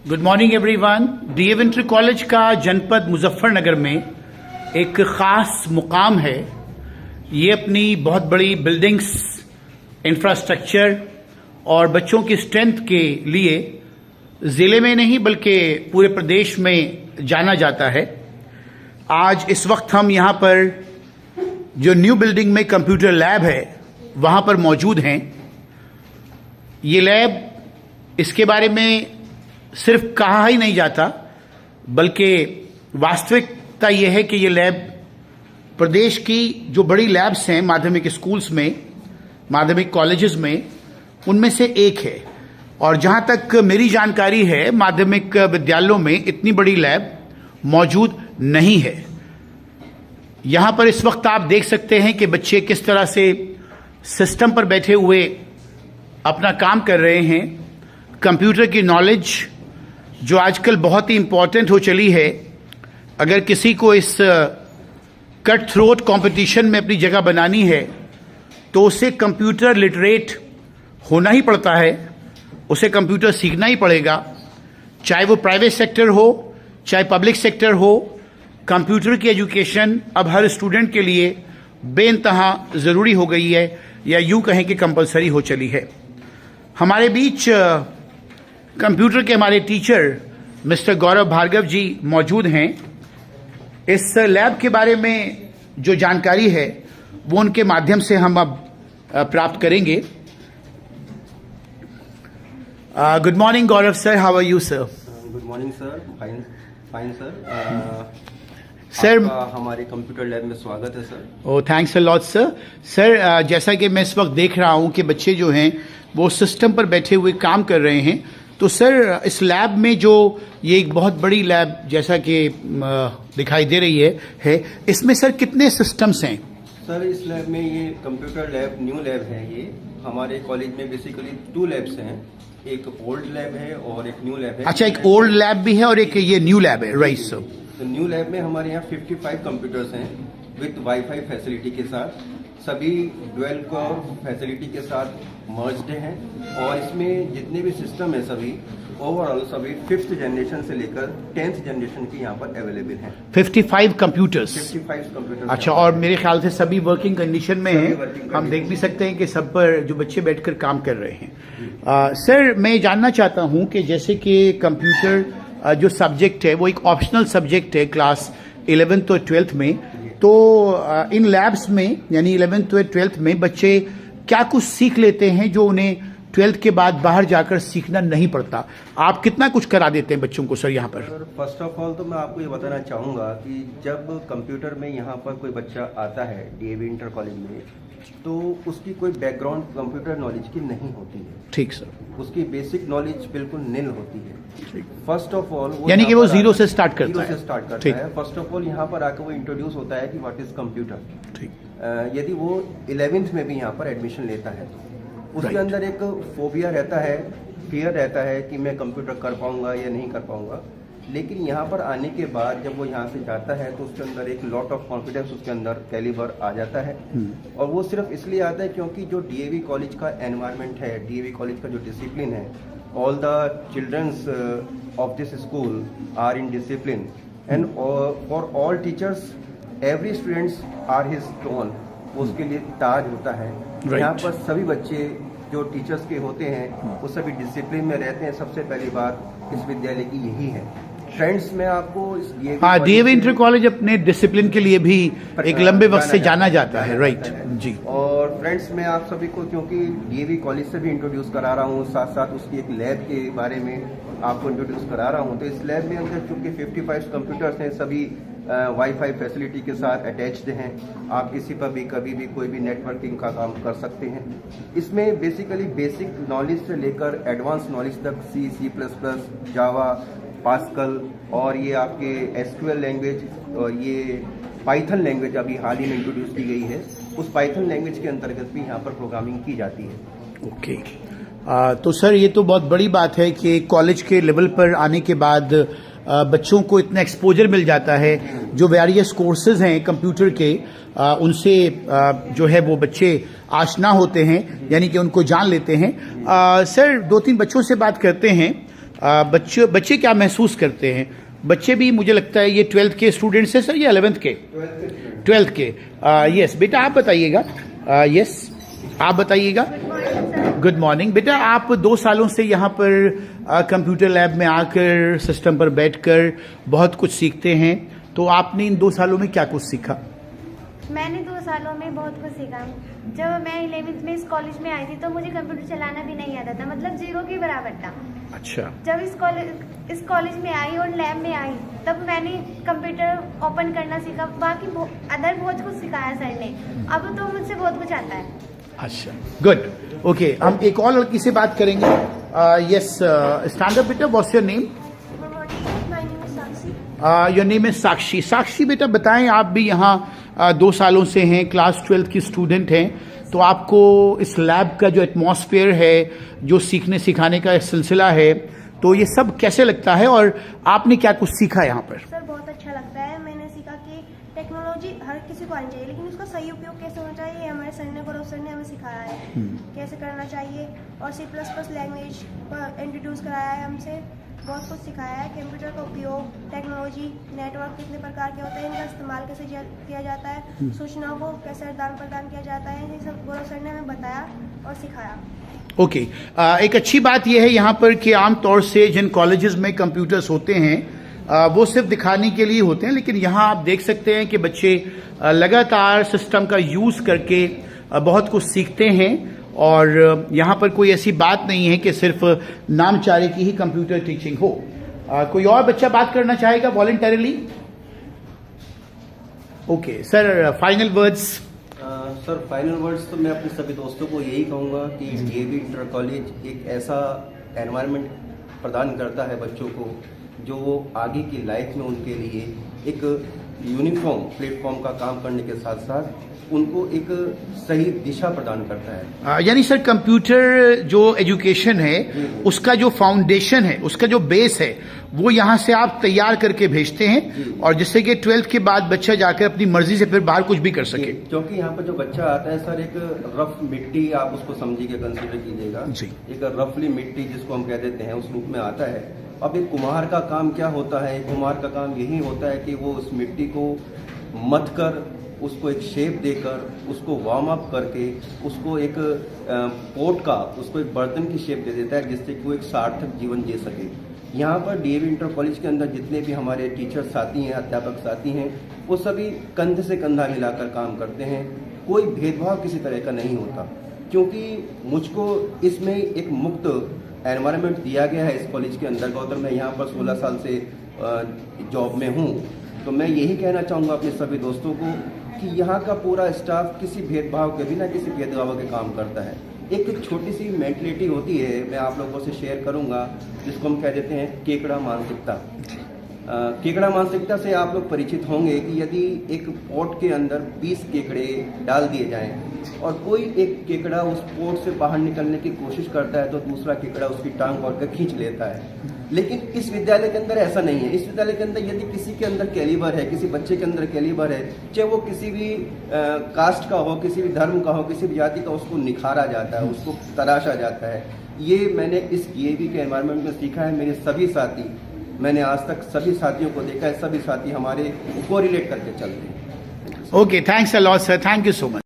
Good morning everyone. DAV inter college का जनपद मुजफ्फरनगर में एक ख़ास मुकाम है। ये अपनी बहुत बड़ी बिल्डिंग्स, इंफ्रास्ट्रक्चर और बच्चों की स्ट्रेंथ के लिए ज़िले में नहीं बल्कि पूरे प्रदेश में जाना जाता है। आज इस वक्त हम यहाँ पर जो न्यू बिल्डिंग में कंप्यूटर लैब है वहाँ पर मौजूद हैं। ये लैब, इसके बारे में सिर्फ कहा ही नहीं जाता बल्कि वास्तविकता यह है कि ये लैब प्रदेश की जो बड़ी लैब्स हैं माध्यमिक स्कूल्स में, माध्यमिक कॉलेजेस में, उनमें से एक है। और जहाँ तक मेरी जानकारी है माध्यमिक विद्यालयों में इतनी बड़ी लैब मौजूद नहीं है। यहाँ पर इस वक्त आप देख सकते हैं कि बच्चे किस तरह से सिस्टम पर बैठे हुए अपना काम कर रहे हैं। कंप्यूटर की नॉलेज जो आजकल बहुत ही इम्पॉर्टेंट हो चली है, अगर किसी को इस कट थ्रोट कंपटीशन में अपनी जगह बनानी है तो उसे कंप्यूटर लिटरेट होना ही पड़ता है, उसे कंप्यूटर सीखना ही पड़ेगा। चाहे वो प्राइवेट सेक्टर हो चाहे पब्लिक सेक्टर हो, कंप्यूटर की एजुकेशन अब हर स्टूडेंट के लिए बेइंतहा ज़रूरी हो गई है, या यूं कहें कि कंपलसरी हो चली है। हमारे बीच कंप्यूटर के हमारे टीचर मिस्टर गौरव भार्गव जी मौजूद हैं। इस लैब के बारे में जो जानकारी है वो उनके माध्यम से हम अब प्राप्त करेंगे। Good morning Gaurav sir, how are you sir? Good morning sir, fine sir. Sir हमारे कंप्यूटर लैब में स्वागत है sir. Oh thanks a lot sir. Sir जैसा कि मैं इस वक्त देख रहा हूं कि बच्चे जो हैं वो सिस्टम पर बैठे हुए काम कर रहे हैं, तो सर इस लैब में जो ये एक बहुत बड़ी लैब जैसा कि दिखाई दे रही है, इसमें सर कितने सिस्टम्स हैं? सर इस लैब में ये कंप्यूटर लैब न्यू लैब है। ये हमारे कॉलेज में बेसिकली 2 लैब्स हैं, एक ओल्ड लैब है और एक न्यू लैब है। अच्छा, एक ओल्ड लैब भी है और एक ये न्यू लैब है, राइट सर? तो न्यू लैब में हमारे यहाँ 55 कंप्यूटर्स हैं विथ वाईफाई फैसिलिटी के साथ, सभी ड्वेल कोर फैसिलिटी के साथ मर्ज्ड हैं। और इसमें जितने भी सिस्टम है सभी ओवरऑल सभी 5th जनरेशन से लेकर 10th जनरेशन की यहाँ पर अवेलेबल हैं। 55 कंप्यूटर्स। 55 कंप्यूटर्स। अच्छा, और मेरे ख्याल से सभी वर्किंग कंडीशन में हैं। हम देख भी सकते हैं कि सब पर जो बच्चे बैठकर काम कर रहे हैं। सर मैं जानना चाहता हूँ कि जैसे कि कंप्यूटर जो सब्जेक्ट है वो एक ऑप्शनल सब्जेक्ट है क्लास 11th और 12th में, तो इन लैब्स में यानी 11th और 12th में बच्चे क्या कुछ सीख लेते हैं जो उन्हें 12th के बाद बाहर जाकर सीखना नहीं पड़ता? आप कितना कुछ करा देते हैं बच्चों को सर यहाँ पर? फर्स्ट ऑफ ऑल तो मैं आपको ये बताना चाहूँगा कि जब कंप्यूटर में यहाँ पर कोई बच्चा आता है डीएवी इंटर कॉलेज में, तो उसकी कोई बैकग्राउंड कंप्यूटर नॉलेज की नहीं होती है। ठीक सर। उसकी बेसिक नॉलेज बिल्कुल निल होती है। फर्स्ट ऑफ ऑल यानी कि वो जीरो से स्टार्ट करता है। फर्स्ट ऑफ ऑल यहाँ पर आकर वो इंट्रोड्यूस होता है कि व्हाट इज कंप्यूटर। ठीक। यदि वो 11th में भी यहाँ पर एडमिशन लेता है तो उसके अंदर एक फोबिया रहता है, फियर रहता है कि मैं कंप्यूटर कर पाऊंगा या नहीं कर पाऊंगा। लेकिन यहाँ पर आने के बाद जब वो यहाँ से जाता है तो उसके अंदर एक लॉट ऑफ कॉन्फिडेंस उसके अंदर कैलिबर आ जाता है। और वो सिर्फ इसलिए आता है क्योंकि जो डीएवी कॉलेज का एनवायरनमेंट है, डीएवी कॉलेज का जो डिसिप्लिन है, all the childrens of this school are in discipline and for all teachers every students are his tone. उसके लिए ताज होता है। यहाँ पर सभी बच्चे जो टीचर्स के होते हैं वो सभी डिसिप्लिन में रहते हैं। सबसे पहली बात इस विद्यालय की यही है। फ्रेंड्स में आपको डीएवी इंटर कॉलेज अपने डिसिप्लिन के लिए भी एक लंबे वक्त से जाना जाता है, राइट जी। और फ्रेंड्स में आप सभी को क्योंकि डीएवी कॉलेज से भी इंट्रोड्यूस करा रहा हूँ, साथ साथ उसकी एक लैब के बारे में आपको इंट्रोड्यूस करा रहा हूँ। तो इस लैब में अंदर चूंकि 55 कंप्यूटर्स हैं, सभी वाईफाई फैसिलिटी के साथ अटैच्ड हैं। आप किसी पर भी कभी भी कोई भी नेटवर्किंग का काम कर सकते हैं। इसमें बेसिकली बेसिक नॉलेज से लेकर एडवांस नॉलेज तक C++, जावा, पास्कल और ये आपके एसक्यूएल लैंग्वेज और ये पाइथन लैंग्वेज अभी हाल ही में इंट्रोड्यूस की गई है। उस पाइथन लैंग्वेज के अंतर्गत भी यहाँ पर प्रोग्रामिंग की जाती है। ओके। तो सर ये तो बहुत बड़ी बात है कि कॉलेज के लेवल पर आने के बाद बच्चों को इतना एक्सपोजर मिल जाता है। जो वेरियस कोर्सेज हैं कंप्यूटर के, उनसे जो है वो बच्चे आशना होते हैं, यानी कि उनको जान लेते हैं। सर 2-3 बच्चों से बात करते हैं। बच्चे क्या महसूस करते हैं? बच्चे भी मुझे लगता है ये 12th के स्टूडेंट्स हैं सर या 11th के? 12th के। यस बेटा आप बताइएगा। यस आप बताइएगा। गुड मॉर्निंग बेटा, आप 2 सालों से यहाँ पर कंप्यूटर लैब में आकर सिस्टम पर बैठकर बहुत कुछ सीखते हैं, तो आपने इन 2 सालों में क्या कुछ सीखा? मैंने 2 सालों में बहुत कुछ सीखा। जब मैं 11th में इस कॉलेज में आई थी तो मुझे कंप्यूटर चलाना भी नहीं आता था, मतलब 0 के बराबर था। अच्छा। जब इस कॉलेज में आई और लैब में आई तब मैंने कंप्यूटर ओपन करना सीखा, बाकी अदर बहुत कुछ सिखाया सर ने। अब तो मुझसे बहुत कुछ आता है। अच्छा, गुड। ओके, हम एक और लड़की से बात करेंगे। यस, स्टैंड अप बेटा, what's your name? Your name is Sakshi. Sakshi बेटा बताएं, आप भी यहाँ 2 सालों से हैं, क्लास 12 की स्टूडेंट हैं, तो आपको इस लैब का जो एटमॉस्फेयर है, जो सीखने सिखाने का सिलसिला है, तो ये सब कैसे लगता है और आपने क्या कुछ सीखा यहाँ पर? सर बहुत अच्छा लगता है। मैंने सीखा कि टेक्नोलॉजी हर किसी को आनी चाहिए, लेकिन उसका सही उपयोग कैसे होना चाहिए ये हमारे सर ने, गौरव सर ने हमें सिखाया है कैसे करना चाहिए। और C++ लैंग्वेज इंट्रोड्यूस कराया है हमसे, बहुत कुछ सिखाया है। कंप्यूटर का उपयोग, टेक्नोलॉजी, नेटवर्क कितने प्रकार के होते हैं, इनका इस्तेमाल कैसे किया जाता है, सूचनाओं को कैसे आदान प्रदान किया जाता है, ये सब गौरव सर ने हमें बताया और सिखाया। ओके, एक अच्छी बात यह है यहाँ पर कि आमतौर से जिन कॉलेजेस में कंप्यूटर्स होते हैं वो सिर्फ दिखाने के लिए होते हैं, लेकिन यहाँ आप देख सकते हैं कि बच्चे लगातार सिस्टम का यूज करके बहुत कुछ सीखते हैं और यहाँ पर कोई ऐसी बात नहीं है कि सिर्फ नामचारे की ही कंप्यूटर टीचिंग हो। कोई और बच्चा बात करना चाहेगा voluntarily? Okay sir, final words. Sir final words तो मैं अपने सभी दोस्तों को यही कहूँगा कि डीएवी इंटर कॉलेज एक ऐसा एनवायरनमेंट प्रदान करता है बच्चों को जो वो आगे की लाइफ में उनके लिए एक यूनिफॉर्म प्लेटफॉर्म का काम करने के साथ साथ उनको एक सही दिशा प्रदान करता है। यानी सर कंप्यूटर जो एजुकेशन है उसका जो फाउंडेशन है, उसका जो बेस है, वो यहाँ से आप तैयार करके भेजते हैं और जिससे कि 12th के बाद बच्चा जाकर अपनी मर्जी से फिर बाहर कुछ भी कर सके। क्योंकि यहाँ पर जो बच्चा आता है सर, एक रफ मिट्टी आप उसको समझिए, कंसिडर कीजिएगा, एक रफली मिट्टी जिसको हम कह देते हैं उस रूप में आता है। अब एक कुम्हार का काम क्या होता है? कुम्हार का काम यही होता है कि वो उस मिट्टी को मथ कर उसको एक शेप देकर उसको वार्म अप करके उसको एक पोट का, उसको एक बर्तन की शेप दे देता है जिससे कि वो एक सार्थक जीवन जी सके। यहाँ पर डीएवी इंटर कॉलेज के अंदर जितने भी हमारे टीचर साथी हैं, अध्यापक साथी हैं, वो सभी कंधे से कंधा मिलाकर काम करते हैं। कोई भेदभाव किसी तरह का नहीं होता, क्योंकि मुझको इसमें एक मुक्त एनवायरनमेंट दिया गया है इस कॉलेज के अंतर्गत और मैं यहाँ पर 16 साल से जॉब में हूँ। तो मैं यही कहना चाहूँगा अपने सभी दोस्तों को कि यहाँ का पूरा स्टाफ किसी भेदभाव के बिना किसी भेदभाव के काम करता है। एक छोटी सी मेंटलिटी होती है, मैं आप लोगों से शेयर करूँगा, जिसको हम कह देते हैं केकड़ा मानसिकता। केकड़ा मानसिकता से आप लोग परिचित होंगे कि यदि एक पोट के अंदर 20 केकड़े डाल दिए जाएं और कोई एक केकड़ा उस पोट से बाहर निकलने की कोशिश करता है तो दूसरा केकड़ा उसकी टांग पकड़ कर खींच लेता है। लेकिन इस विद्यालय के अंदर ऐसा नहीं है। इस विद्यालय के अंदर यदि किसी के अंदर कैलिबर है, किसी बच्चे के अंदर कैलिबर है, चाहे वो किसी भी कास्ट का हो, किसी भी धर्म का हो, किसी भी जाति का, उसको निखारा जाता है, उसको तराशा जाता है। ये मैंने इस डीएवी के एनवायरनमेंट में सीखा है। मेरे सभी साथी, मैंने आज तक सभी साथियों को देखा है, सभी साथी हमारे को रिलेट करके चलते हैं। Okay, thanks a lot sir, thank you so much.